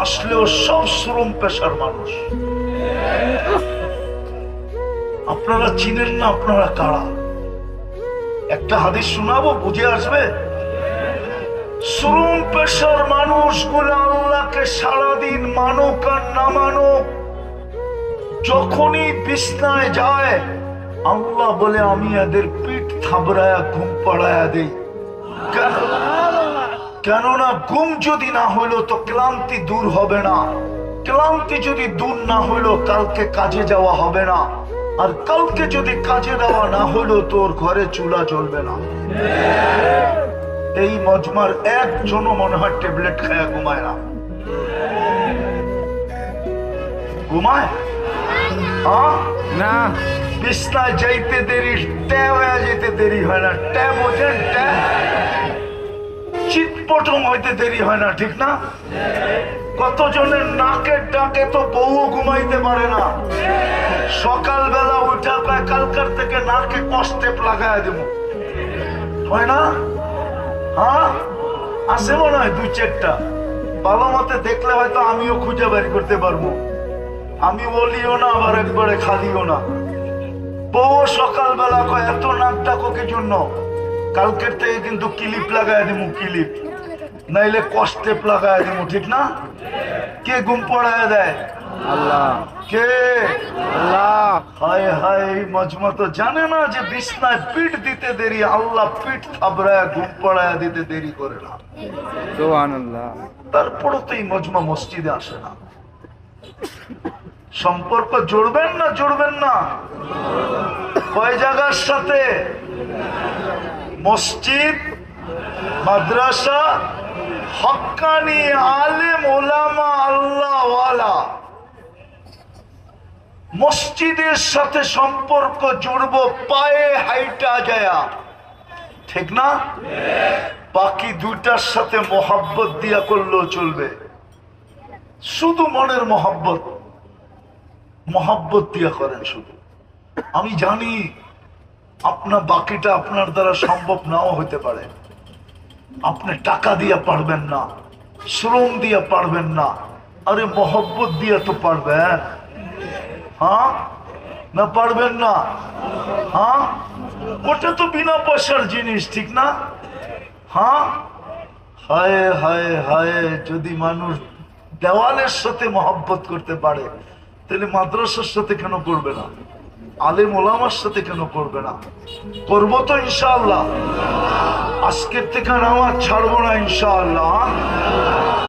আসলেও সব শ্রম পেশার মানুষ। আপনারা চিনেন না আপনারা কারা? একটা হাদিস শোনাবো, বুঝে আসবে। শ্রম পেশার মানুষগুলো আল্লাহকে সারাদিন মানুক আর না মানুক, যখনই বিছনায় যায় আল্লাহ বলে আমি এদের পিঠ থাবড়ায়া ঘুম পাড়ায়া দেই। কেননা ঘুম যদি না হইলো তো ক্লান্তি দূর হবে না, ক্লান্তি যদি দূর না হইলো কালকে কাজে যাওয়া হবে না, আর কালকে যদি কাজে দেওয়া না হইলো তোর ঘরে চুলা চলবে না। এই মজমার একজনও মনে হয় ট্যাবলেট খায়া ঘুমায় না। ঘুমায় না? বিছনায় যাইতে দেরি, ট্যাব হয়ে যেতে দেরি হয় না। ট্যাব বোঝেন? ট্যাব চিৎপটং হইতে দেরি হয় না, ঠিক না? কতজনের নাকের ডাকে তো বউ ঘুমাইতে পারে না। সকালবেলা উঠা পায় কালকার থেকে নাকে কষ্টে লাগায় দেব, হয় না? হ্যাঁ, আছে মনে হয় দুই চারটা। ভালো মতে দেখলে হয়তো আমিও খুঁজে বের করতে পারবো। আমি বলিও না আবার একবারে খালিও না। বউ সকালবেলা কয় এত নাক ডাকো কি জন্য? কালকের থেকে কিন্তু ক্লিপ লাগায় দেবো, ক্লিপ নাইলে কষ্টেপ লাগায় দেবো, ঠিক না? কে ঘুম পড়ায় দেয়? আল্লাহ। কে? আল্লাহ। হায় হায়, মজমা তো জানে না যে বিছনায় পিঠ দিতে দেরি আল্লাহ পিঠ থাবড়ায় ঘুম পড়ায় দিতে দেরি করে না। সুবহানাল্লাহ। তারপরও তো এই মজমা মসজিদে আসে না। সম্পর্ক জুড়বেন না জুড়বেন না? কয় জায়গার সাথে? মসজিদ, মাদ্রাসা, হক্কানি আলেম ওলামা আল্লাহওয়ালা। মসজিদের সাথে সম্পর্ক জুড়ব পায়ে হাইটা যায়া, ঠিক না? বাকি দুইটার সাথে মোহাব্বত দিয়া করলেও চলবে। শুধু মনের মোহাব্বত, মোহাব্বত দিয়া করেন শুধু। আমি জানি আপনার বাকিটা আপনার দ্বারা সম্ভব নাও হতে পারে। আপনি টাকা দিয়ে পারবেন না, শ্রম দিয়ে পারবেন না, আরে মোহব্বত দিয়ে তো পারবেন। হ্যাঁ না? পারবেন না? হ্যাঁ, ওটা তো বিনা পয়সার জিনিস, ঠিক না? হ্যাঁ। হায় হায় হায়, যদি মানুষ দেওয়ালের সাথে মহব্বত করতে পারে তাহলে মাদ্রাসার সাথে কেন করবে না? আলেম ওলামার সাথে কেন করবে না? করবো তো ইনশাআল্লাহ। আজকের থেকে নামাজ ছাড়বো না ইনশাআল্লাহ।